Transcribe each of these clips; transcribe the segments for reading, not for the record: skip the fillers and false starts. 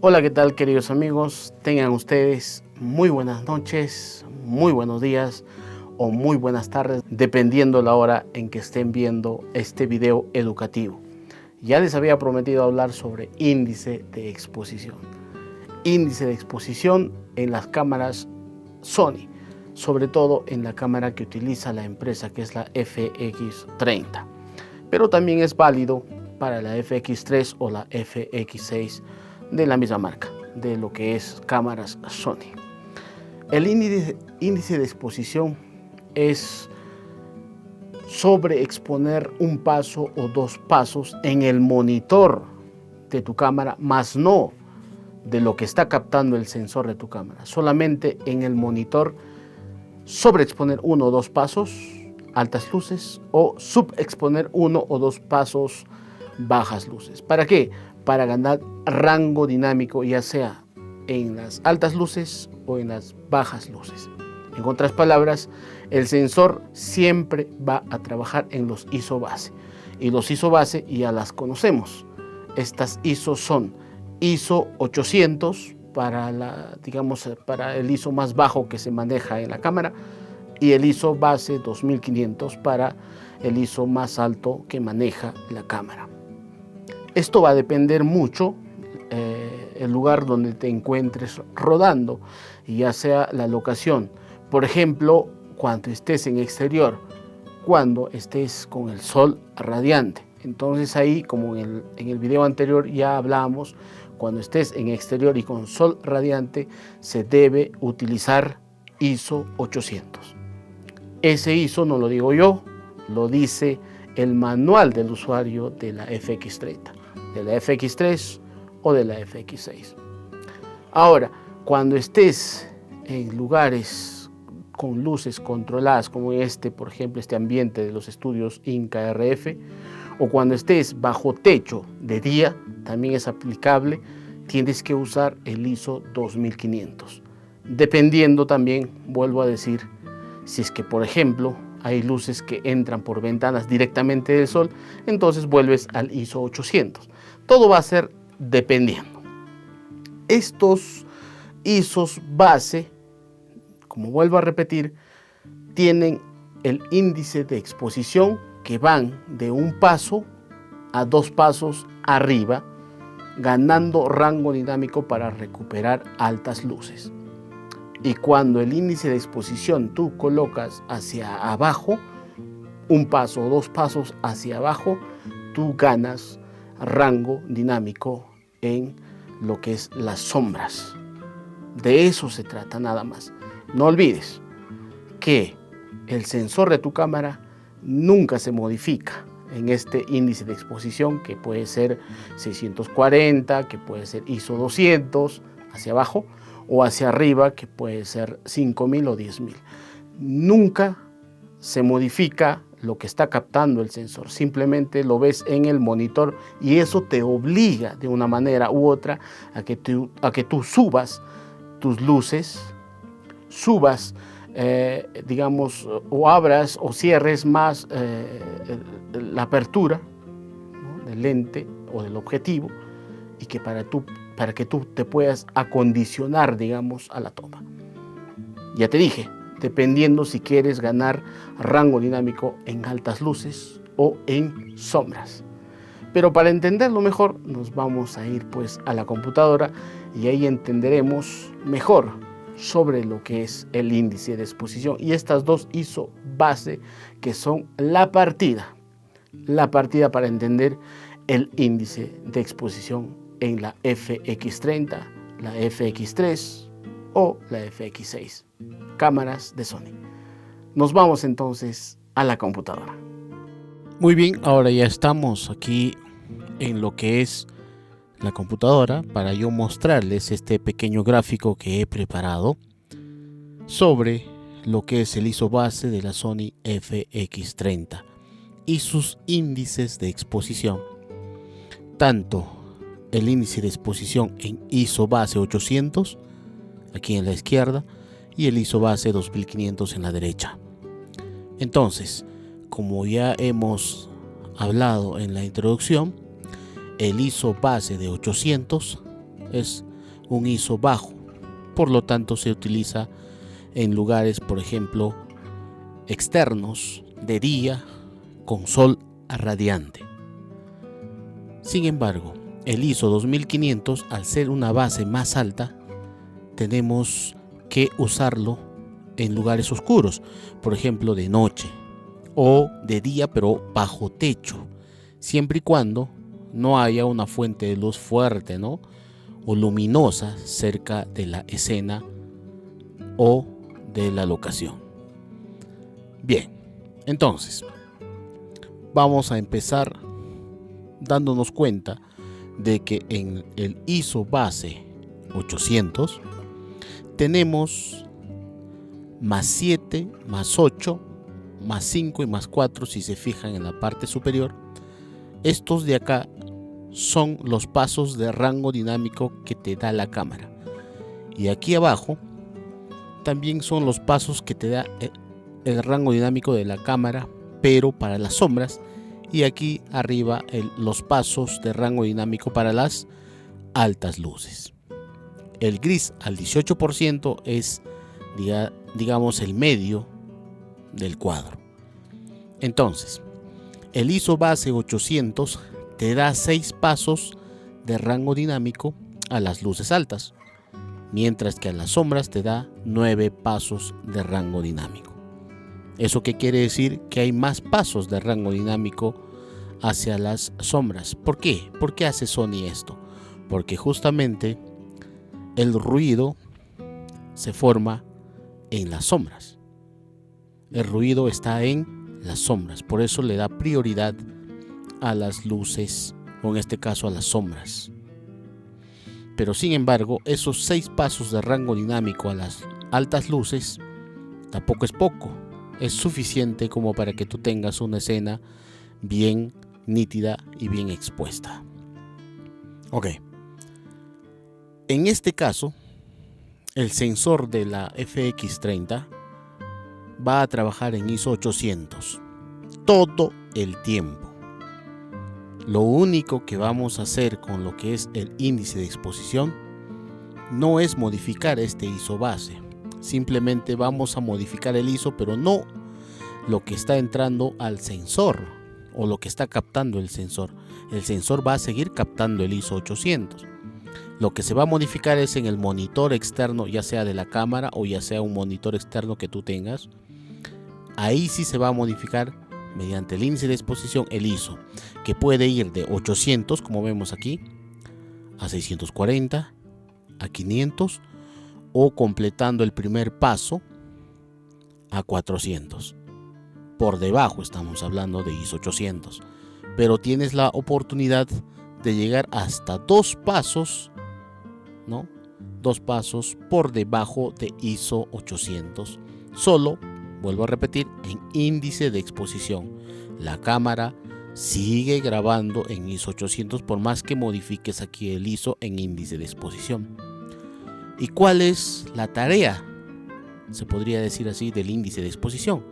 Hola, ¿qué tal, queridos amigos? Tengan ustedes muy buenas noches, muy buenos días o muy buenas tardes, dependiendo la hora en que estén viendo este video educativo. Ya les había prometido hablar sobre índice de exposición. Índice de exposición en las cámaras Sony, sobre todo en la cámara que utiliza la empresa, que es la FX30. Pero también es válido para la FX3 o la FX6 de la misma marca, de lo que es cámaras Sony. El índice de exposición es sobreexponer un paso o dos pasos en el monitor de tu cámara, más no de lo que está captando el sensor de tu cámara. Solamente en el monitor sobreexponer uno o dos pasos, altas luces, o subexponer uno o dos pasos, bajas luces. ¿Para qué? Para ganar rango dinámico, ya sea en las altas luces o en las bajas luces. En otras palabras, el sensor siempre va a trabajar en los ISO base. Y los ISO base ya las conocemos. Estas ISO son ISO 800 para el ISO más bajo que se maneja en la cámara, y el ISO base 2500 para el ISO más alto que maneja la cámara. Esto va a depender mucho el lugar donde te encuentres rodando, ya sea la locación. Por ejemplo, cuando estés en exterior, cuando estés con el sol radiante. Entonces ahí, como en el video anterior ya hablamos, cuando estés en exterior y con sol radiante, se debe utilizar ISO 800. Ese ISO no lo digo yo, lo dice el manual del usuario de la FX30, de la FX3 o de la FX6. Ahora, cuando estés en lugares con luces controladas, como por ejemplo, este ambiente de los estudios Inca RF, o cuando estés bajo techo de día, también es aplicable, tienes que usar el ISO 2500. Dependiendo también, vuelvo a decir, si es que, por ejemplo, hay luces que entran por ventanas directamente del sol, entonces vuelves al ISO 800. Todo va a ser dependiendo. Estos ISOs base, como vuelvo a repetir, tienen el índice de exposición que van de un paso a dos pasos arriba, ganando rango dinámico para recuperar altas luces. Y cuando el índice de exposición tú colocas hacia abajo, un paso o dos pasos hacia abajo, tú ganas rango dinámico en lo que es las sombras. De eso se trata nada más. No olvides que el sensor de tu cámara nunca se modifica en este índice de exposición, que puede ser 640, que puede ser ISO 200 hacia abajo, o hacia arriba, que puede ser 5000 o 10000. Nunca se modifica lo que está captando el sensor, simplemente lo ves en el monitor, y eso te obliga de una manera u otra a que tú subas tus luces, subas, o abras o cierres más la apertura, ¿no?, del lente o del objetivo, y que para que tú te puedas acondicionar, a la toma. Ya te dije, dependiendo si quieres ganar rango dinámico en altas luces o en sombras. Pero para entenderlo mejor, nos vamos a ir pues a la computadora, y ahí entenderemos mejor sobre lo que es el índice de exposición y estas dos ISO base, que son la partida para entender el índice de exposición en la FX30, la FX3 o la FX6, cámaras de Sony. Nos vamos entonces a la computadora. Muy bien, ahora ya estamos aquí en lo que es la computadora para yo mostrarles este pequeño gráfico que he preparado sobre lo que es el ISO base de la Sony FX30 y sus índices de exposición, tanto el índice de exposición en ISO base 800 aquí en la izquierda y el ISO base 2500 en la derecha. Entonces, como ya hemos hablado en la introducción, el ISO base de 800 es un ISO bajo. Por lo tanto, se utiliza en lugares, por ejemplo, externos, de día, con sol radiante. Sin embargo, el ISO 2500, al ser una base más alta, tenemos que usarlo en lugares oscuros, por ejemplo, de noche o de día, pero bajo techo, siempre y cuando no haya una fuente de luz fuerte, ¿no?, o luminosa cerca de la escena o de la locación. Bien, entonces vamos a empezar dándonos cuenta de que en el ISO base 800 tenemos más 7, más 8, más 5 y más 4. Si se fijan en la parte superior, estos de acá son los pasos de rango dinámico que te da la cámara, y aquí abajo también son los pasos que te da el rango dinámico de la cámara, pero para las sombras, y aquí arriba los pasos de rango dinámico para las altas luces. El gris al 18% es, digamos, el medio del cuadro. Entonces, el ISO base 800 te da 6 pasos de rango dinámico a las luces altas, mientras que a las sombras te da 9 pasos de rango dinámico. ¿Eso qué quiere decir? Que hay más pasos de rango dinámico hacia las sombras. ¿Por qué? ¿Por qué hace Sony esto? Porque justamente el ruido se forma en las sombras. El ruido está en las sombras, por eso le da prioridad a las luces, o en este caso a las sombras. Pero sin embargo, esos 6 pasos de rango dinámico a las altas luces tampoco es poco. Es suficiente como para que tú tengas una escena bien nítida y bien expuesta. Ok. En este caso, el sensor de la FX30 va a trabajar en ISO 800 todo el tiempo. Lo único que vamos a hacer con lo que es el índice de exposición no es modificar este ISO base. Simplemente vamos a modificar el ISO, pero no lo que está entrando al sensor o lo que está captando el sensor. El sensor va a seguir captando el ISO 800. Lo que se va a modificar es en el monitor externo, ya sea de la cámara o ya sea un monitor externo que tú tengas. Ahí sí se va a modificar mediante el índice de exposición el ISO, que puede ir de 800, como vemos aquí, a 640, a 500, o completando el primer paso a 400. Por debajo estamos hablando de ISO 800, pero tienes la oportunidad de llegar hasta 2 pasos, ¿no? 2 pasos por debajo de ISO 800. Solo, vuelvo a repetir, en índice de exposición. La cámara sigue grabando en ISO 800 por más que modifiques aquí el ISO en índice de exposición. ¿Y cuál es la tarea? Se podría decir así del índice de exposición.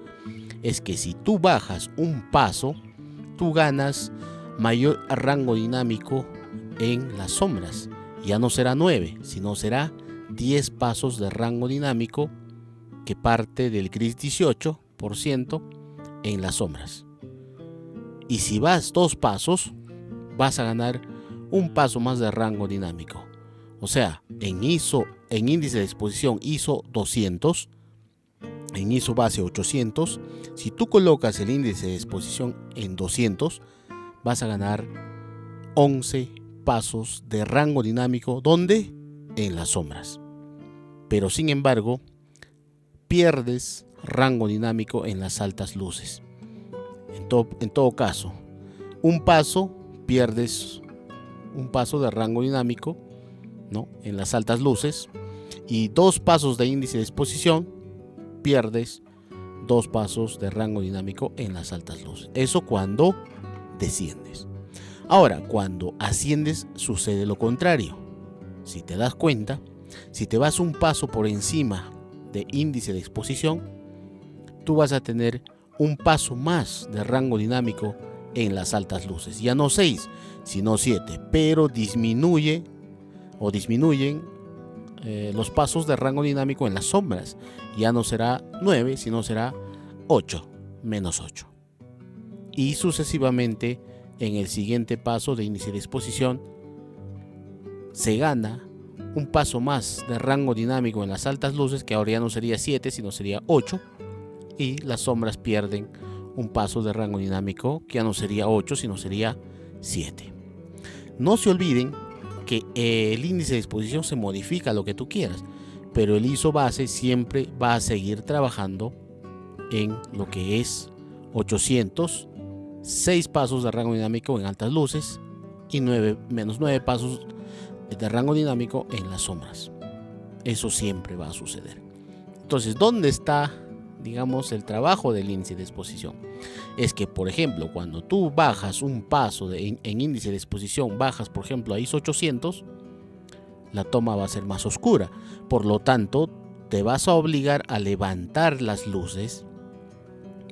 Es que si tú bajas un paso, tú ganas mayor rango dinámico en las sombras. Ya no será 9, sino será 10 pasos de rango dinámico que parte del gris 18% en las sombras. Y si vas 2 pasos, vas a ganar un paso más de rango dinámico. O sea, en índice de exposición ISO 200, en ISO base 800, si tú colocas el índice de exposición en 200, vas a ganar 11 pasos de rango dinámico. ¿Dónde? En las sombras. Pero sin embargo, pierdes rango dinámico en las altas luces. En todo caso, pierdes un paso de rango dinámico, ¿no?, en las altas luces, y 2 pasos de índice de exposición, pierdes 2 pasos de rango dinámico en las altas luces. Eso cuando desciendes. Ahora, cuando asciendes sucede lo contrario. Si te das cuenta, si te vas un paso por encima de índice de exposición, tú vas a tener un paso más de rango dinámico en las altas luces. Ya no 6, sino 7, pero disminuyen los pasos de rango dinámico en las sombras. Ya no será 9, sino será 8 menos 8. Y sucesivamente en el siguiente paso de índice de exposición se gana un paso más de rango dinámico en las altas luces, que ahora ya no sería 7, sino sería 8. Y las sombras pierden un paso de rango dinámico que ya no sería 8, sino sería 7. No se olviden que el índice de exposición se modifica a lo que tú quieras, pero el ISO base siempre va a seguir trabajando en lo que es 800, 6 pasos de rango dinámico en altas luces y menos 9 pasos de rango dinámico en las sombras. Eso siempre va a suceder. Entonces, ¿dónde está, digamos, el trabajo del índice de exposición? Es que, por ejemplo, cuando tú bajas un paso en índice de exposición, bajas, por ejemplo, a ISO 800, la toma va a ser más oscura. Por lo tanto, te vas a obligar a levantar las luces,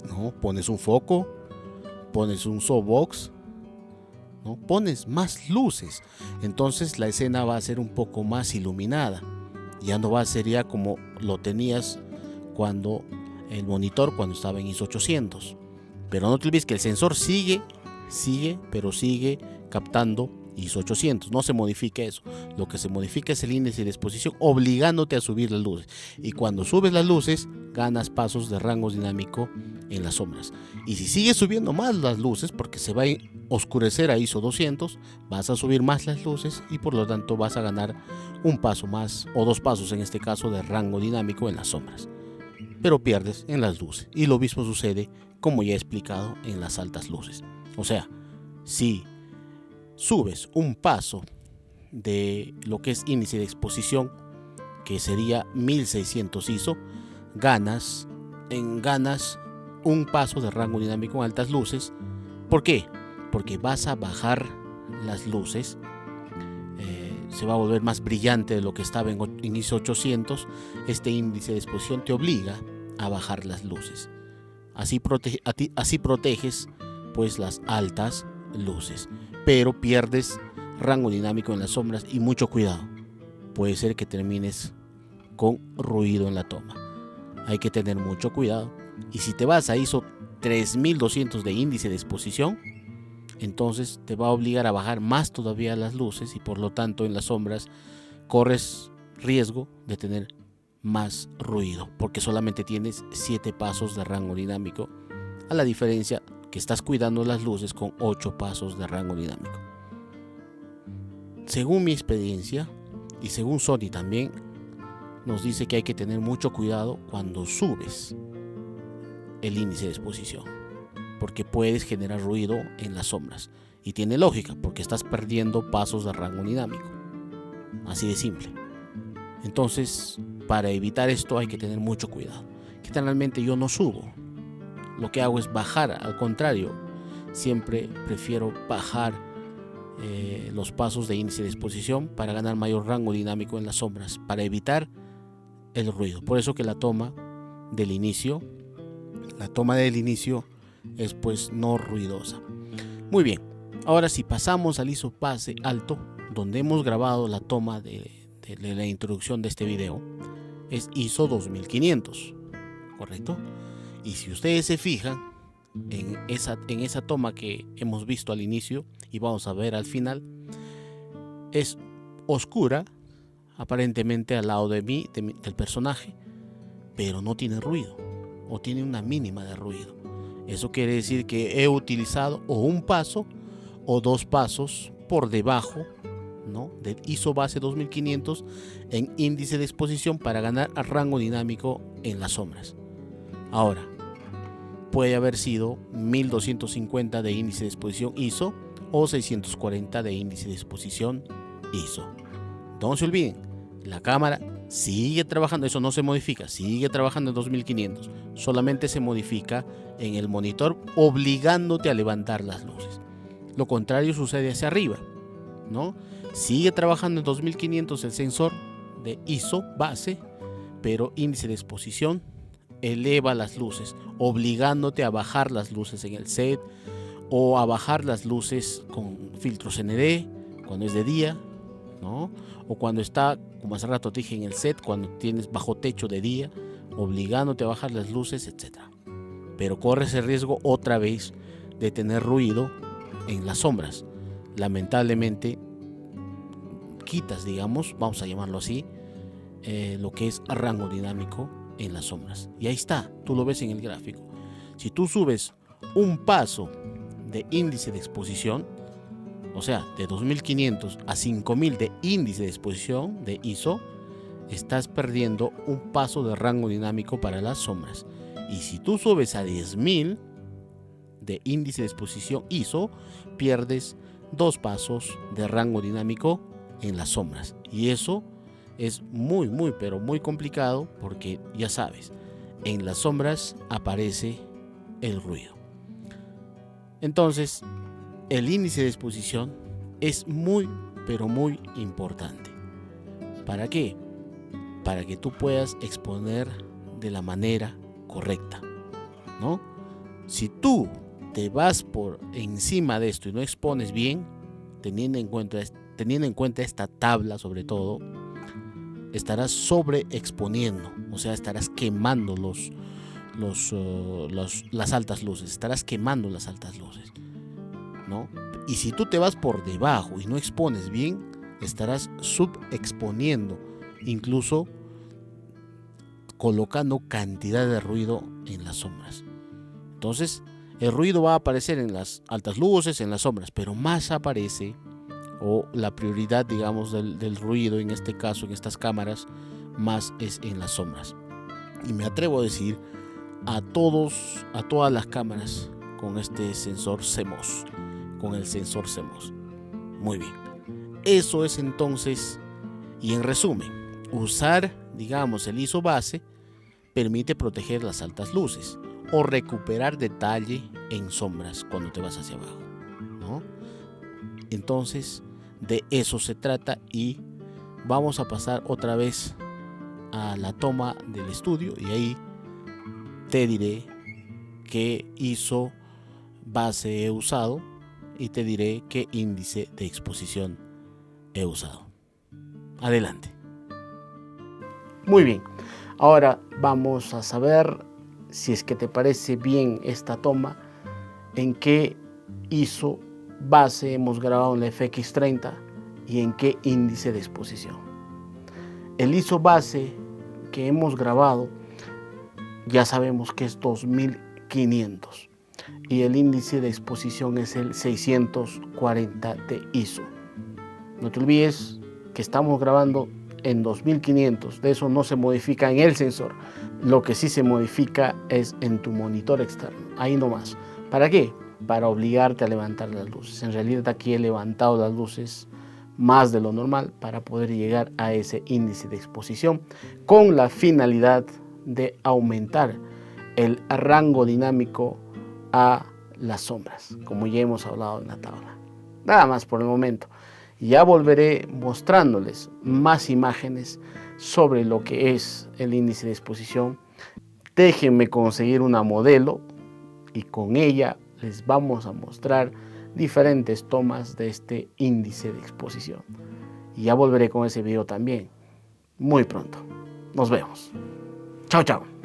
¿no? Pones un foco, pones un softbox, ¿no? Pones más luces. Entonces la escena va a ser un poco más iluminada. Ya no va a ser ya como lo tenías cuando el monitor cuando estaba en ISO 800. Pero no te olvides que el sensor sigue captando ISO 800. No se modifica eso. Lo que se modifica es el índice de exposición, obligándote a subir las luces. Y cuando subes las luces, ganas pasos de rango dinámico en las sombras. Y si sigues subiendo más las luces, porque se va a oscurecer a ISO 200, vas a subir más las luces y por lo tanto vas a ganar un paso más, o 2 pasos en este caso, de rango dinámico en las sombras. Pero pierdes en las luces. Y lo mismo sucede, como ya he explicado, en las altas luces. O sea, si subes un paso de lo que es índice de exposición, que sería 1600 ISO, ganas un paso de rango dinámico en altas luces. ¿Por qué? Porque vas a bajar las luces, se va a volver más brillante de lo que estaba en ISO 800. Este índice de exposición te obliga a bajar las luces. Así proteges pues las altas luces, pero pierdes rango dinámico en las sombras. Y mucho cuidado, puede ser que termines con ruido en la toma. Hay que tener mucho cuidado. Y si te vas a ISO 3200 de índice de exposición, entonces te va a obligar a bajar más todavía las luces y por lo tanto en las sombras corres riesgo de tener más ruido, porque solamente tienes 7 pasos de rango dinámico, a la diferencia que estás cuidando las luces con 8 pasos de rango dinámico. Según mi experiencia y según Sony también nos dice que hay que tener mucho cuidado cuando subes el índice de exposición, porque puedes generar ruido en las sombras. Y tiene lógica, porque estás perdiendo pasos de rango dinámico. Así de simple. Entonces, para evitar esto hay que tener mucho cuidado. Generalmente yo no subo. Lo que hago es bajar, al contrario. Siempre prefiero bajar los pasos de índice de exposición para ganar mayor rango dinámico en las sombras, para evitar el ruido. Por eso que la toma del inicio es pues no ruidosa. Muy bien, ahora si pasamos al ISO base alto, donde hemos grabado la toma de la introducción de este video, es ISO 2500, ¿correcto? Y si ustedes se fijan en esa toma que hemos visto al inicio y vamos a ver al final, es oscura aparentemente al lado de mí, del personaje, pero no tiene ruido, o tiene una mínima de ruido. Eso quiere decir que he utilizado o un paso o 2 pasos por debajo, ¿no?, del ISO base 2500 en índice de exposición para ganar a rango dinámico en las sombras. Ahora, puede haber sido 1250 de índice de exposición ISO o 640 de índice de exposición ISO. No se olviden, la cámara sigue trabajando, eso no se modifica, sigue trabajando en 2500, solamente se modifica en el monitor obligándote a levantar las luces. Lo contrario sucede hacia arriba, ¿no? Sigue trabajando en 2500 el sensor de ISO base, pero índice de exposición eleva las luces, obligándote a bajar las luces en el set o a bajar las luces con filtros ND cuando es de día, ¿no? O cuando está, como hace rato te dije, en el set, cuando tienes bajo techo de día, obligándote a bajar las luces, etc. Pero corres el riesgo otra vez de tener ruido en las sombras. Lamentablemente quitas, digamos, vamos a llamarlo así, lo que es rango dinámico en las sombras. Y ahí está, tú lo ves en el gráfico. Si tú subes un paso de índice de exposición, o sea, de 2500 a 5000 de índice de exposición de ISO, estás perdiendo un paso de rango dinámico para las sombras. Y si tú subes a 10000 de índice de exposición ISO, pierdes 2 pasos de rango dinámico en las sombras. Y eso es muy, pero muy complicado, porque ya sabes, en las sombras aparece el ruido. Entonces, el índice de exposición es muy, pero muy importante. ¿Para qué? Para que tú puedas exponer de la manera correcta, ¿no? Si tú te vas por encima de esto y no expones bien, teniendo en cuenta esta tabla sobre todo, estarás sobreexponiendo, o sea, estarás quemando las altas luces, estarás quemando las altas luces, ¿no? Y si tú te vas por debajo y no expones bien, estarás subexponiendo, incluso colocando cantidad de ruido en las sombras. Entonces, el ruido va a aparecer en las altas luces, en las sombras, pero más aparece, o la prioridad, digamos, del ruido, en este caso, en estas cámaras, más es en las sombras. Y me atrevo a decir a todas las cámaras con este sensor CMOS, con el sensor CMOS. Muy bien. Eso es entonces, y en resumen, usar, digamos, el ISO base permite proteger las altas luces o recuperar detalle en sombras cuando te vas hacia abajo, ¿no? Entonces, de eso se trata, y vamos a pasar otra vez a la toma del estudio y ahí te diré qué ISO base he usado y te diré qué índice de exposición he usado. Adelante. Muy bien, ahora vamos a saber, si es que te parece bien esta toma, en qué ISO base hemos grabado en la FX30 y en qué índice de exposición. El ISO base que hemos grabado ya sabemos que es 2500 y el índice de exposición es el 640 de ISO. No te olvides que estamos grabando en 2500, de eso no se modifica en el sensor. Lo que sí se modifica es en tu monitor externo, ahí nomás. ¿Para qué? Para obligarte a levantar las luces. En realidad aquí he levantado las luces más de lo normal para poder llegar a ese índice de exposición con la finalidad de aumentar el rango dinámico a las sombras, como ya hemos hablado en la tabla. Nada más por el momento. Ya volveré mostrándoles más imágenes sobre lo que es el índice de exposición. Déjenme conseguir una modelo y con ella les vamos a mostrar diferentes tomas de este índice de exposición. Y ya volveré con ese video también muy pronto. Nos vemos. Chao, chao.